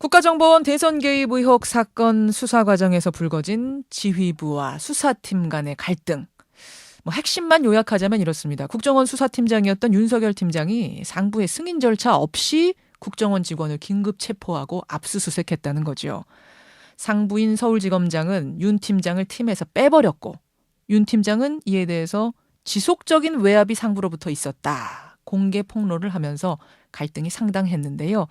국가정보원 대선 개입 의혹 사건 수사 과정에서 불거진 지휘부와 수사팀 간의 갈등. 핵심만 요약하자면 이렇습니다. 국정원 수사팀장이었던 윤석열 팀장이 상부의 승인 절차 없이 국정원 직원을 긴급 체포하고 압수수색했다는 거죠. 상부인 서울지검장은 윤 팀장을 팀에서 빼버렸고 윤 팀장은 이에 대해서 지속적인 외압이 상부로부터 있었다. 공개 폭로를 하면서 갈등이 상당했는데요.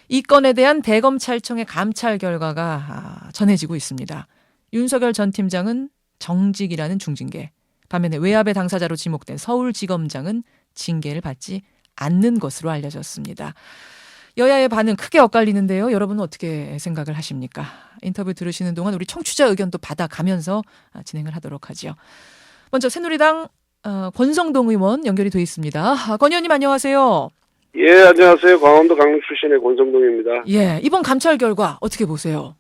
이 건에 대한 대검찰청의 감찰 결과가 전해지고 있습니다. 윤석열 전 팀장은 정직이라는 중징계, 반면에 외압의 당사자로 지목된 서울지검장은 징계를 받지 않는 것으로 알려졌습니다. 여야의 반응 크게 엇갈리는데요. 여러분은 어떻게 생각을 하십니까? 인터뷰 들으시는 동안 우리 청취자 의견도 받아가면서 진행을 하도록 하죠. 먼저 새누리당 권성동 의원 연결이 돼 있습니다. 권 의원님 안녕하세요. 예, 안녕하세요. 강원도 강릉 출신의 권성동입니다. 예, 이번 감찰 결과 어떻게 보세요?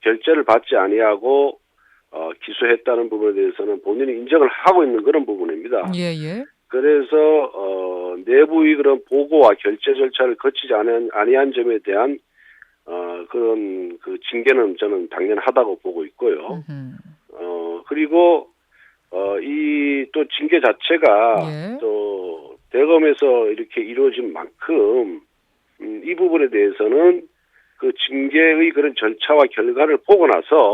결재를 받지 아니하고 기소했다는 부분에 대해서는 본인이 인정을 하고 있는 그런 부분입니다. 예. 그래서 내부의 그런 보고와 결재 절차를 거치지 아니한 점에 대한 그런 그 징계는 저는 당연하다고 보고 있고요. 그리고 이 또 징계 자체가 또 대검에서 이렇게 이루어진 만큼 이 부분에 대해서는 그 징계의 그런 절차와 결과를 보고 나서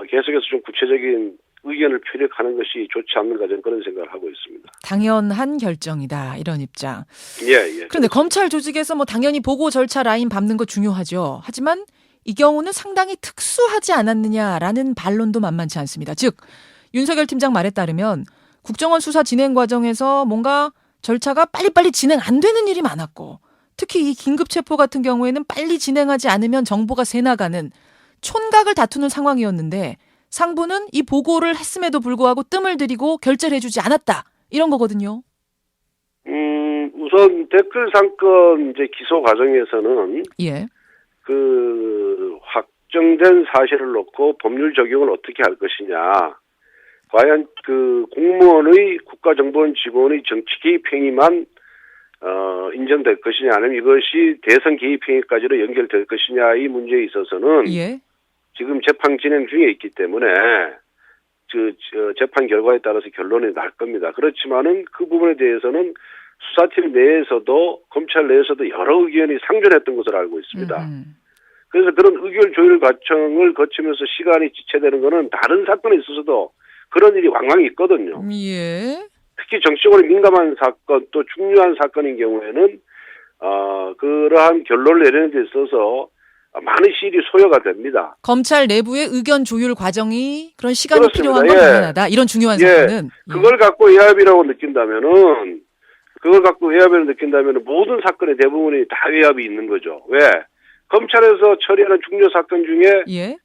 계속해서 좀 구체적인 의견을 표력하는 것이 좋지 않는가 저는 그런 생각을 하고 있습니다. 당연한 결정이다 이런 입장. 예. 그런데 검찰 조직에서 당연히 보고 절차 라인 밟는 거 중요하죠. 하지만 이 경우는 상당히 특수하지 않았느냐라는 반론도 만만치 않습니다. 즉 윤석열 팀장 말에 따르면 국정원 수사 진행 과정에서 뭔가 절차가 빨리빨리 진행 안 되는 일이 많았고 특히 이 긴급 체포 같은 경우에는 빨리 진행하지 않으면 정보가 새나가는 촌각을 다투는 상황이었는데 상부는 이 보고를 했음에도 불구하고 뜸을 들이고 결재를 해주지 않았다. 이런 거거든요. 우선 댓글 사건 이제 기소 과정에서는 그 확정된 사실을 놓고 법률 적용을 어떻게 할 것이냐. 과연 그 공무원의 국가정보원 직원의 정치 개입 행위만 인정될 것이냐 아니면 이것이 대선 개입 행위까지로 연결될 것이냐 이 문제에 있어서는 지금 재판 진행 중에 있기 때문에 재판 결과에 따라서 결론이 날 겁니다. 그렇지만은 그 부분에 대해서는 수사팀 내에서도 검찰 내에서도 여러 의견이 상존했던 것으로 알고 있습니다. 그래서 그런 의견 조율 과정을 거치면서 시간이 지체되는 것은 다른 사건에 있어서도 그런 일이 왕왕 있거든요. 특히 정치적으로 민감한 사건 또 중요한 사건인 경우에는 그러한 결론을 내리는 데 있어서 많은 시일이 소요가 됩니다. 검찰 내부의 의견 조율 과정이 그런 시간이 필요한 건 당연하다. 이런 중요한 사건은. 그걸 갖고 외압이라고 느낀다면은 모든 사건의 대부분이 다 외압이 있는 거죠. 왜? 검찰에서 처리하는 중요 사건 중에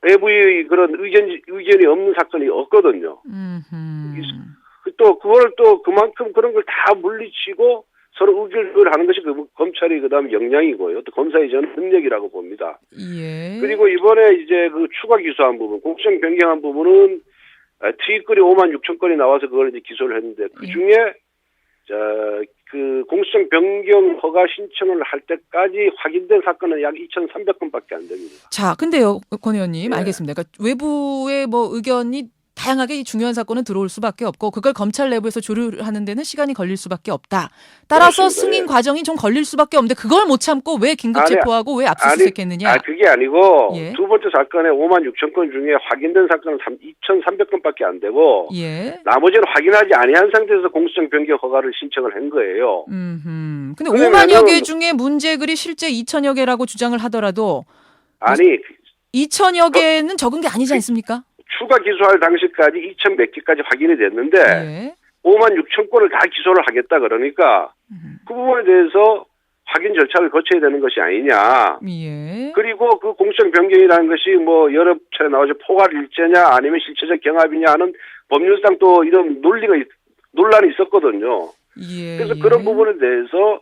외부의 그런 의견이 없는 사건이 없거든요. 또 그걸 또 그만큼 그런 걸 다 물리치고 서로 의견을 하는 것이 검찰이 그다음 역량이고요. 또 검사의 저는 능력이라고 봅니다. 그리고 이번에 이제 그 추가 기소한 부분, 공수처 변경한 부분은 트윗글이 5만 6천 건이 나와서 그걸 이제 기소를 했는데 그 중에 그 공수처 변경 허가 신청을 할 때까지 확인된 사건은 약 2,300건밖에 안 됩니다. 자, 근데요, 권 의원님, 알겠습니다. 그러니까 외부의 의견이 다양하게 이 중요한 사건은 들어올 수밖에 없고 그걸 검찰 내부에서 조율하는 데는 시간이 걸릴 수밖에 없다. 따라서 승인 과정이 좀 걸릴 수밖에 없는데 그걸 못 참고 왜 긴급 체포하고 왜 압수수색했느냐? 그게 아니고 두 번째 사건에 5만 6천 건 중에 확인된 사건은 2,300건밖에 안 되고 나머지는 확인하지 아니한 상태에서 공수처 변경 허가를 신청을 한 거예요. 근데 5만여 개 중에 문제글이 실제 2천여 개라고 주장을 하더라도 2천여 개는 적은 게 아니지 않습니까? 추가 기소할 당시까지 2천 몇 개까지 확인이 됐는데 5만 6천 건을 다 기소를 하겠다 그러니까 그 부분에 대해서 확인 절차를 거쳐야 되는 것이 아니냐. 그리고 그 공수처 변경이라는 것이 여러 차례 나오죠. 포괄 일제냐 아니면 실체적 경합이냐 하는 법률상 또 이런 논란이 있었거든요. 그래서 그런 부분에 대해서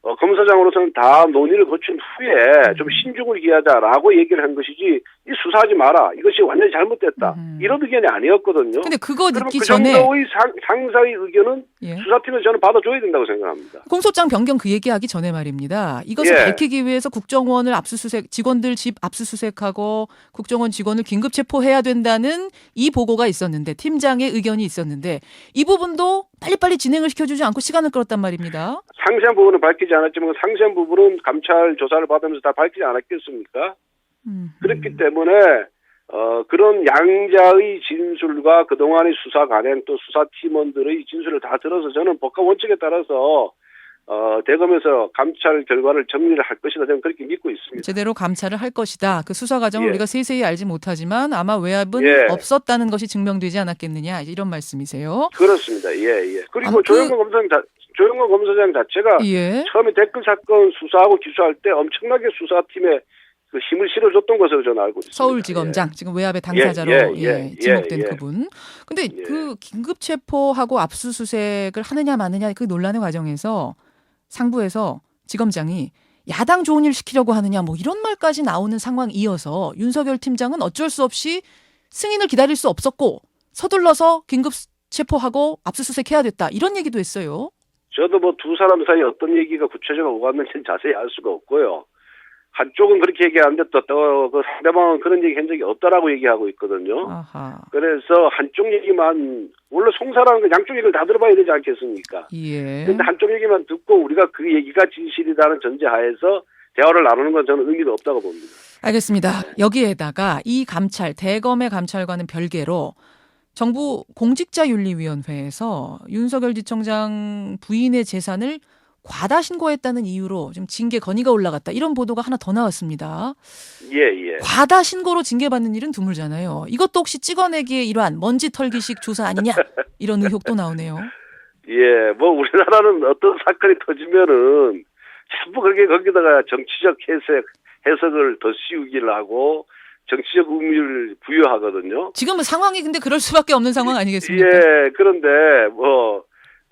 검사장으로서는 다 논의를 거친 후에 좀 신중을 기하자라고 얘기를 한 것이지 이 수사하지 마라. 이것이 완전히 잘못됐다. 이런 의견이 아니었거든요. 근데 그거 그러면 듣기 그 전에 정도의 상사의 의견은 예. 수사팀에서 저는 받아줘야 된다고 생각합니다. 공소장 변경 그 얘기하기 전에 말입니다. 이것을 예. 밝히기 위해서 국정원을 직원들 집 압수수색하고 국정원 직원을 긴급 체포해야 된다는 이 보고가 있었는데 팀장의 의견이 있었는데 이 부분도 빨리빨리 진행을 시켜주지 않고 시간을 끌었단 말입니다. 상세한 부분은 밝히지 않았지만 상세한 부분은 감찰 조사를 받으면서 다 밝히지 않았겠습니까? 그렇기 때문에 그런 양자의 진술과 그동안의 수사 관행 또 수사팀원들의 진술을 다 들어서 저는 법과 원칙에 따라서 대검에서 감찰 결과를 정리를 할 것이다. 저는 그렇게 믿고 있습니다. 제대로 감찰을 할 것이다. 그 수사 과정을 예. 우리가 세세히 알지 못하지만 아마 외압은 예. 없었다는 것이 증명되지 않았겠느냐 이런 말씀이세요. 그렇습니다. 예, 예. 그리고 아, 조영건 검사장 자체가 예. 처음에 댓글 사건 수사하고 기소할 때 엄청나게 수사팀에 그 힘을 실어줬던 것으로 저는 알고 있습니다. 서울지검장 지금 외압의 당사자로 지목된 그분. 근데 그 긴급 체포하고 압수수색을 하느냐 마느냐 그 논란의 과정에서 상부에서 지검장이 야당 좋은 일 시키려고 하느냐 뭐 이런 말까지 나오는 상황이어서 윤석열 팀장은 어쩔 수 없이 승인을 기다릴 수 없었고 서둘러서 긴급 체포하고 압수수색해야 됐다 이런 얘기도 했어요. 저도 뭐 두 사람 사이에 어떤 얘기가 구체적으로 오갔는지는 자세히 알 수가 없고요. 한쪽은 그렇게 얘기하는데 또 그 상대방은 그런 얘기 한 적이 없다라고 얘기하고 있거든요. 아하. 그래서 한쪽 얘기만 원래 송사라는 건 양쪽 얘기를 다 들어봐야 되지 않겠습니까? 예. 그런데 한쪽 얘기만 듣고 우리가 그 얘기가 진실이라는 전제하에서 대화를 나누는 건 저는 의미가 없다고 봅니다. 알겠습니다. 여기에다가 이 감찰, 대검의 감찰과는 별개로 정부 공직자윤리위원회에서 윤석열 지청장 부인의 재산을 과다 신고했다는 이유로 지금 징계 건의가 올라갔다. 이런 보도가 하나 더 나왔습니다. 예, 예. 과다 신고로 징계받는 일은 드물잖아요. 이것도 혹시 찍어내기의 일환, 먼지 털기식 조사 아니냐? 이런 의혹도 나오네요. 예, 뭐 우리나라는 어떤 사건이 터지면은 전부 그렇게 거기다가 정치적 해석을 더 씌우기를 하고 정치적 의미를 부여하거든요. 지금은 상황이 근데 그럴 수밖에 없는 상황 아니겠습니까? 예, 그런데 뭐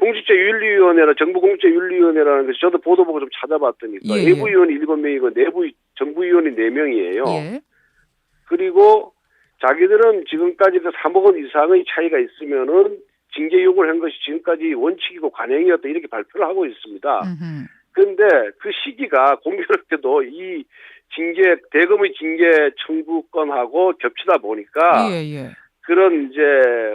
공직자윤리위원회나 정부공직자윤리위원회라는 것이 저도 보도 보고 좀 찾아봤더니까 예. 외부위원이 7명이고 내부 정부위원이 4명이에요. 예. 그리고 자기들은 지금까지 그 3억 원 이상의 차이가 있으면은 징계 요구를 한 것이 지금까지 원칙이고 관행이었다 이렇게 발표를 하고 있습니다. 그런데 그 시기가 공교롭게도 이 대검의 징계 청구권하고 겹치다 보니까 예. 그런 이제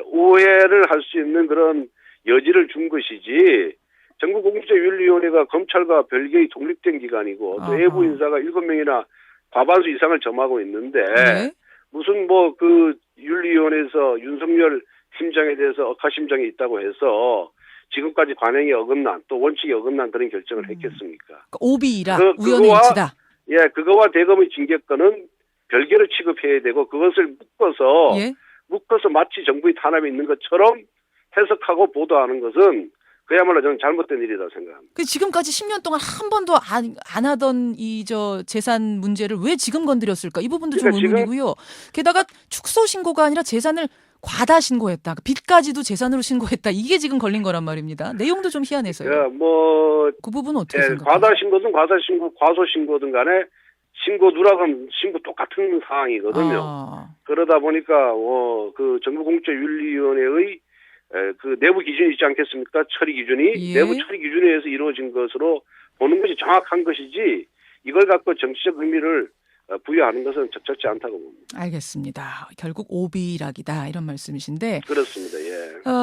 오해를 할 수 있는 그런 여지를 준 것이지 정부공직자윤리위원회가 검찰과 별개의 독립된 기관이고 또 외부 인사가 7명이나 과반수 이상을 점하고 있는데 네. 무슨 뭐 그 윤리위원회에서 윤석열 팀장에 대해서 억하심장이 있다고 해서 지금까지 관행에 어긋난 또 원칙에 어긋난 그런 결정을 했겠습니까? 오비이라 우연의 일치다. 예, 그거와 대검의 징계권은 별개로 취급해야 되고 그것을 묶어서 마치 정부의 탄압이 있는 것처럼 해석하고 보도하는 것은 그야말로 저는 잘못된 일이라고 생각합니다. 그 지금까지 10년 동안 한 번도 안 하던 재산 문제를 왜 지금 건드렸을까? 이 부분도 좀 의문이고요. 게다가 축소 신고가 아니라 재산을 과다 신고했다. 빚까지도 재산으로 신고했다. 이게 지금 걸린 거란 말입니다. 내용도 좀 희한해서요. 예, 뭐 그 부분은 어떻게 생각하세요? 과다 신고든 과소 신고든 간에 신고 누락은 신고 똑같은 상황이거든요. 그러다 보니까 그 정부공직자윤리위원회의 그 내부 기준이 있지 않겠습니까? 처리 기준이 내부 처리 기준에 의해서 이루어진 것으로 보는 것이 정확한 것이지 이걸 갖고 정치적 의미를 부여하는 것은 적절치 않다고 봅니다. 알겠습니다. 결국 오비락이다 이런 말씀이신데 그렇습니다. 예.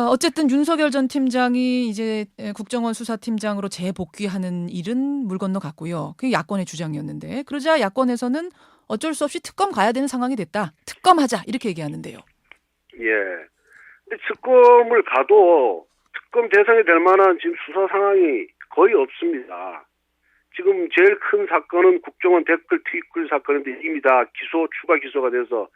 어쨌든 윤석열 전 팀장이 이제 국정원 수사팀장으로 재복귀하는 일은 물 건너갔고요. 그게 야권의 주장이었는데 그러자 야권에서는 어쩔 수 없이 특검 가야 되는 상황이 됐다. 특검하자 이렇게 얘기하는데요. 예. 특검을 가도 특검 대상이 될 만한 지금 수사 상황이 거의 없습니다. 지금 제일 큰 사건은 국정원 댓글 트윗글 사건인데 이미 다 추가 기소가 돼서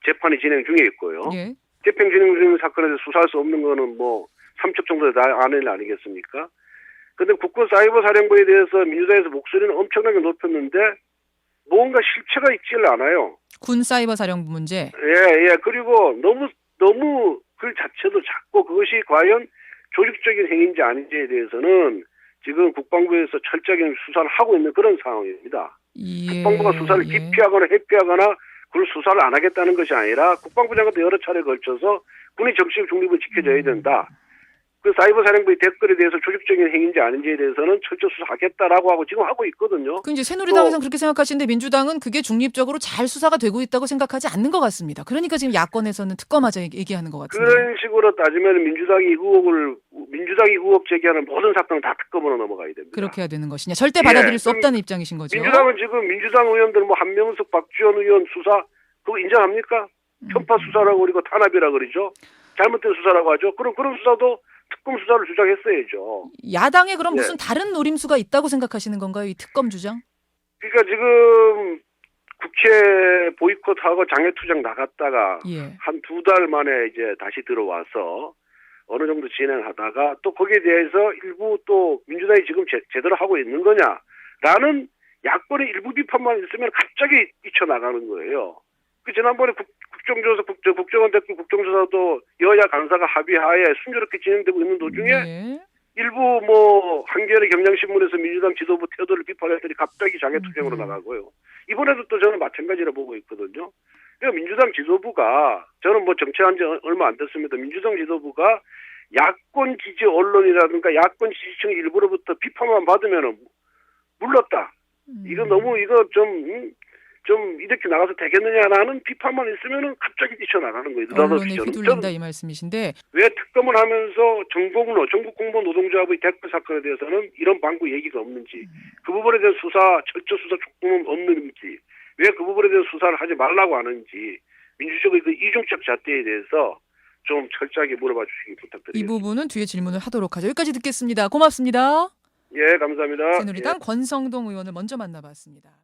재판이 진행 중에 있고요. 예. 재판 진행 중인 사건에 대해서 수사할 수 없는 거는 뭐 삼척 정도에 다 아는 일 아니겠습니까? 그런데 국가사이버사령부에 대해서 민주당에서 목소리는 엄청나게 높였는데 뭔가 실체가 있지를 않아요. 군 사이버사령부 문제. 예. 그리고 너무 그 자체도 작고 그것이 과연 조직적인 행위인지 아닌지에 대해서는 지금 국방부에서 철저하게 수사를 하고 있는 그런 상황입니다. 예. 국방부가 수사를 기피하거나 회피하거나 그걸 수사를 안 하겠다는 것이 아니라 국방부 장관도 여러 차례 걸쳐서 군의 정치적 중립을 지켜줘야 된다. 그 사이버 사령부의 댓글에 대해서 조직적인 행위인지 아닌지에 대해서는 철저 수사하겠다라고 하고 지금 하고 있거든요. 그 이제 새누리당에서는 그렇게 생각하시는데 민주당은 그게 중립적으로 잘 수사가 되고 있다고 생각하지 않는 것 같습니다. 그러니까 지금 야권에서는 특검하자 얘기하는 것 같습니다. 그런 식으로 따지면 민주당이 의혹 제기하는 모든 사건은 다 특검으로 넘어가야 됩니다. 그렇게 해야 되는 것이냐. 절대 받아들일 수 없다는 입장이신 거죠. 민주당은 지금 민주당 의원들 뭐 한명숙, 박지원 의원 수사 그거 인정합니까? 편파 수사라고 그리고 탄압이라고 그러죠. 잘못된 수사라고 하죠. 그런 수사도 특검 수사를 주장했어야죠. 야당에 그럼 무슨 다른 노림수가 있다고 생각하시는 건가요? 이 특검 주장? 그러니까 지금 국회 보이콧하고 장외투쟁 나갔다가 한 2달 만에 이제 다시 들어와서 어느 정도 진행하다가 또 거기에 대해서 일부 또 민주당이 지금 제대로 하고 있는 거냐라는 야권의 일부 비판만 있으면 갑자기 뛰쳐나가는 거예요. 그 지난번에 국정원 댓글 국정조사도 여야 간사가 합의하에 순조롭게 진행되고 있는 도중에 일부 뭐 한겨레 경향신문에서 민주당 지도부 태도를 비판했더니 갑자기 장외투쟁으로 나가고요. 이번에도 또 저는 마찬가지라 보고 있거든요. 그러니까 민주당 지도부가 저는 뭐 정치한 지 얼마 안 됐습니다. 민주당 지도부가 야권 지지 언론이라든가 야권 지지층 일부로부터 비판만 받으면은 물렀다. 이거 너무 좀 이렇게 나가서 되겠느냐라는 비판만 있으면은 갑자기 뛰쳐나가는 거예요. 언론에 휘둘린다 이 말씀이신데 왜 특검을 하면서 전국 공무원 노동조합의 댓글 사건에 대해서는 이런 방구 얘기가 없는지 그 부분에 대한 철저 수사 촉구는 없는지 왜 그 부분에 대한 수사를 하지 말라고 하는지 민주적의 그 이중적 잣대에 대해서 좀 철저하게 물어봐 주시기 부탁드립니다. 이 부분은 뒤에 질문을 하도록 하죠. 여기까지 듣겠습니다. 고맙습니다. 예, 감사합니다. 새누리당 권성동 의원을 먼저 만나봤습니다.